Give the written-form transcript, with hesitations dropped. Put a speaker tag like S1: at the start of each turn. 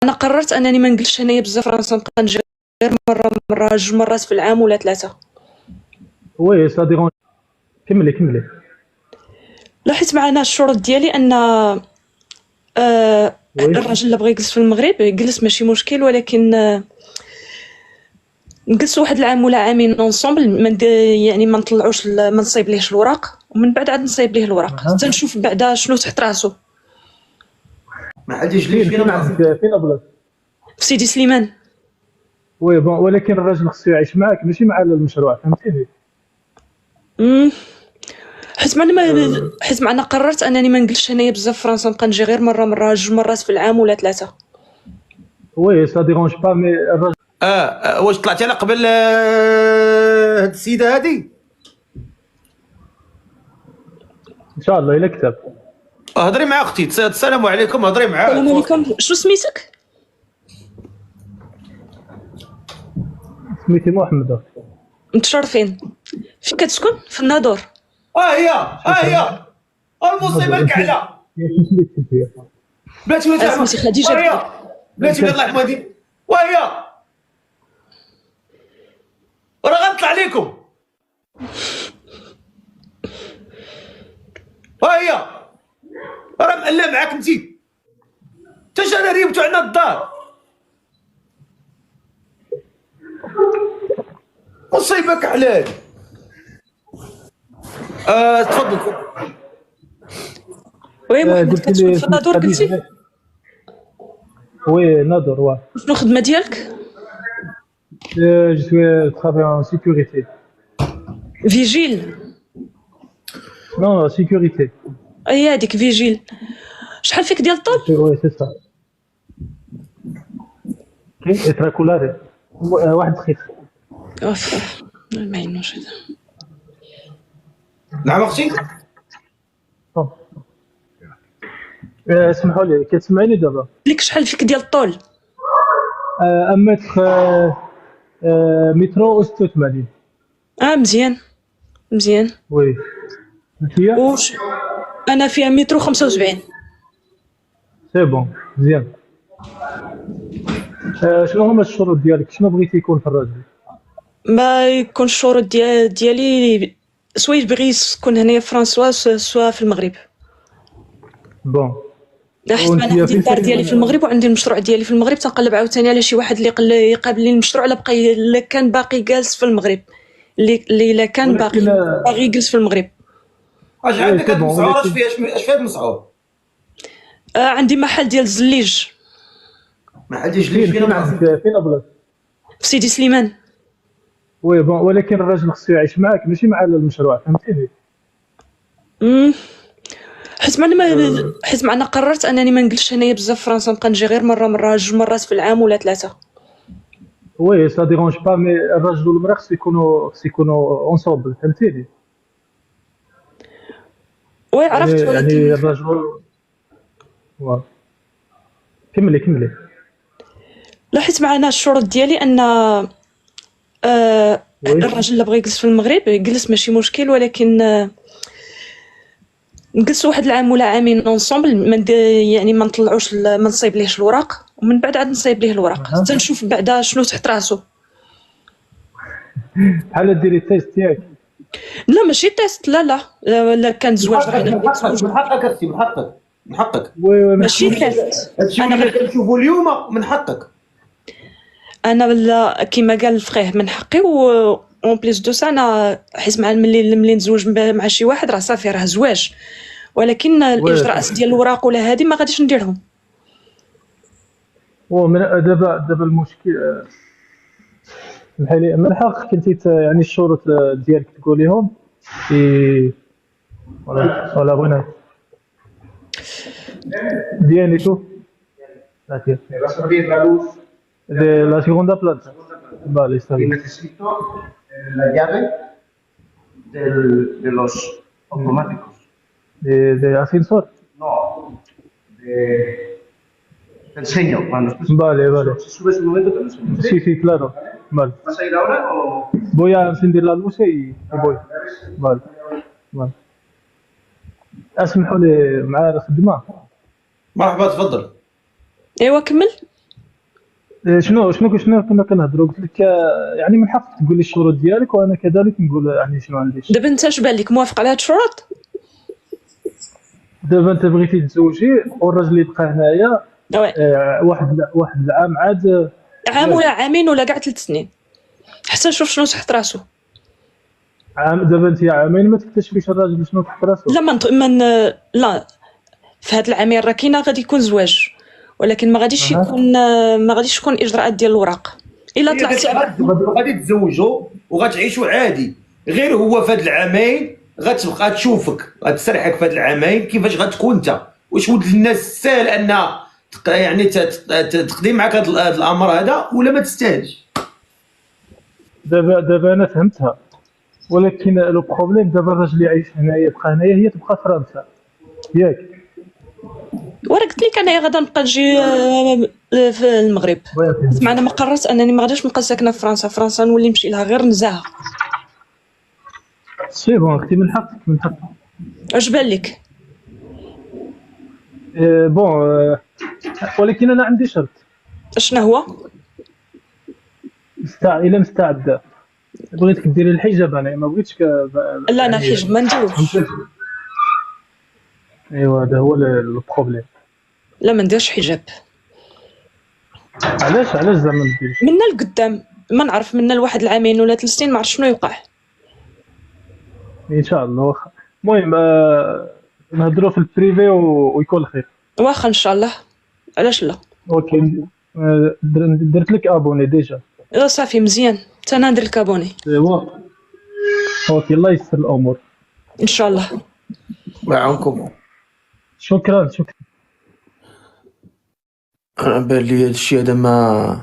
S1: انا قررت انني ما نجلسش هنايا بزاف فرنسا، نبقى نجي غير مره جوج مرات في العام ولا ثلاثه.
S2: وي سا ديرون. كملي.
S1: لا حيت معنا الشروط ديالي ان
S2: وي
S1: الراجل اللي بغى يجلس في المغرب يجلس ماشي مشكل، ولكن نجلسوا واحد العام ولا عامين اونصومبل، يعني ما نطلعوش ما نصيب ليهش الوراق، ومن بعد عاد نصيب ليه الوراق حتى نشوف بعدا شنو تحت راسو.
S3: ما عادش ليش
S2: فين عندك فين بلاصه؟
S1: في سيدي سليمان.
S2: وي بون، ولكن الراجل خصو يعيش معاك ماشي مع المشروع، فهمتيني؟
S1: حيت معنا قررت انني ما نجلسش هنايا بزاف فرنسا، نبقى نجي غير مره جوج مرات في العام ولا ثلاثه.
S2: وي سا ديرونج با، مي الراجل
S3: واش طلعتي على قبل هاد السيده هادي؟
S2: ان شاء الله الا كتب.
S3: هضري مع اختي. السلام عليكم. هضري معاها.
S1: السلام عليكم. شنو سميتك؟
S2: سميتي محمد.
S1: متشرفين. فين كتسكن؟ في الناظور.
S3: هي المصيبه الكعله. بلاتي ولات
S1: سميتي خديجه.
S3: بلاتي ولات الله يرحمها دي. وهي راه غنطلع عليكم. هي راه مألا معاك انتي. تا جانا ريبتو عندنا الدار. مصيبه كحلال. تفضل.
S1: وي محمد،
S2: قلت
S1: كتسكن
S2: لي
S1: في الناظور قلتي؟
S2: وي ناظور. واه
S1: شنو الخدمه ديالك؟
S2: جو سوي ترافاي ان سيكوريتي.
S1: فيجيل.
S2: نو سيكوريتي.
S1: اي هذيك فيجيل. شحال فيك ديال الطول؟
S2: وي سي سا. كي اتراكولاري واحد خيط.
S1: ما ينوش هذا.
S3: نعم اختي.
S2: اسمحوا لي، كتسمعيني دابا؟
S1: لك شحال فيك ديال الطول؟
S2: متر مترو و 86.
S1: مزيان.
S2: وي انتيا؟
S1: واش انا فيها متر 75.
S2: سي بون مزيان. شنو هما الشروط ديالك؟ شنو بغيتي يكون في الراجل؟
S1: ما يكون الشروط ديالي سوا يبغي يسكن هنايا في فرنسا سوا في المغرب.
S2: بون
S1: حيت انا عندي الدار ديالي في المغرب وعندي المشروع ديالي في المغرب، تنقلب عاوتاني على شي واحد اللي يقابل لي المشروع الا كان باقي جالس في المغرب، اللي الا كان باقي يجلس في المغرب.
S3: اش عندك هاد المسعور؟ اش فيها المسعور؟
S1: عندي محل ديال الزليج.
S3: محل ديال الزليج
S2: فين عندك فين بلاصه؟
S1: في سيدي سليمان.
S2: وي بون، ولكن الراجل خصو يعيش معاك ماشي مع المشروع، فهمتيني؟
S1: حيت معنا قررت انني ما نجلسش هنايا بزاف فرنسا، نبقى نجي غير مره جوج مرات في العام ولا ثلاثه.
S2: وي سا ديرونج با، مي الراجل والمراه خصو يكونوا اونصومبل، فهمتيني؟
S1: وي عرفت،
S2: يعني
S1: ولكن
S2: الرجل. واه كملي.
S1: لا حيت معنا الشروط ديالي ان الراجل اللي بغى يجلس في المغرب يجلس ماشي مشكل، ولكن نجلسوا واحد العام ولا عامين اونصومبل، يعني ما نطلعوش ما نصيب ليهش الوراق، ومن بعد عاد نصيب ليه الوراق حتى نشوف بعدا شنو تحت راسو.
S2: بحال ديري التيست ديالك.
S1: لا ماشي تيست، لا كان زواج
S3: من حقك اختي، من حقك.
S2: وي
S1: ماشي تيست.
S3: هادشي اللي كنشوفو اليوم من حقك.
S1: انا كيما قال الفقيه من حقي، و اون بليس دو سا انا حيت ملي نتزوج مع شي واحد راه صافي راه زواج، ولكن الاجراءات ديال الوراق ولا هذه ما غاديش نديرهم.
S2: دابا المشكل بحالي من حق كنتي يعني الشروط ديالك تقوليهم ولا بغينا ديانيتو de la segunda planta. Vale, está
S4: Y
S2: bien.
S4: necesito la llave de los automáticos.
S2: De ascensor.
S4: No, te enseño.
S2: Vale.
S4: Si subes un momento te lo enseño.
S2: Sí, claro. Vale.
S4: ¿Vas a ir ahora o...?
S2: Voy a encender las luces y voy. Vale. اسمحوا لي مع الخدمه.
S3: مرحبا تفضل.
S1: ايوا كمل.
S2: شنو كنا كنهضروا، قلت لك يعني من حقك تقول لي الشروط ديالك وانا كذلك نقول يعني شنو عندي.
S1: دابا انت اش بان لك موافق على هاد الشروط؟
S2: دابا انت بغيتي تزوجي والراجل اللي بقى هنايا واحد العام عاد،
S1: عام ولا عامين ولا كاع 3 سنين، حتى نشوف شنو تحت راسو.
S2: عام. دابا انت عامين ما تكتشفيش الراجل شنو تحت راسو.
S1: لا لا، في هاد العامين راه كاينه غادي يكون زواج، ولكن ما غاديش يكون ما غاديش تكون اجراءات ديال الوراق الا طلعتي.
S3: غادي تزوجوا وغتعيشوا عادي، غير هو في هاد العامين غتبقى تشوفك، غتسرحك في هاد العامين كيفاش غتكون انت. واش ولد الناس ساهل ان يعني تقضي معك هاد الامر هذا ولا ما تستاهلش؟
S2: دابا انا فهمتها، ولكن لو بروبليم دابا الراجل اللي عايش هنايا بقى هنايا، هي تبقى فرنسا ياك.
S1: ورا قلت لك انا غادا نبقى نجي في المغرب، اسمع انا ما قررت انني ما غاديش نبقى ساكنه في فرنسا. فرنسا نولي نمشي لها غير نزاهه.
S2: سي بون اختي، من حقك من حقك.
S1: اش بان لك؟
S2: بون ولكن انا عندي شرط.
S1: شنو هو؟
S2: الا مستعده بغيتك ديري الحجاب، انا ما بغيتش
S1: لا انا الحجاب ما نديروش.
S2: ايوا هذا هو البروبليم.
S1: لا ما نديرش حجاب.
S2: علاش زعما ما ديريش؟
S1: منا لقدام ما نعرف، منا لواحد العامين ولا 3 سنين ما عرفت شنو يوقع.
S2: ان شاء الله. واخا المهم نهضروا في البريفي ويكون الخير.
S1: واخا ان شاء الله، علاش لا.
S2: اوكي درت لك ابوني ديجا.
S1: صافي مزيان، حتى انا ندير لك ابوني.
S2: ايوا اوكي، الله يسر الامور
S1: ان شاء الله.
S3: الله يعاونكم.
S2: شكرا.
S3: انا بان لي هذا الشيء هذا ما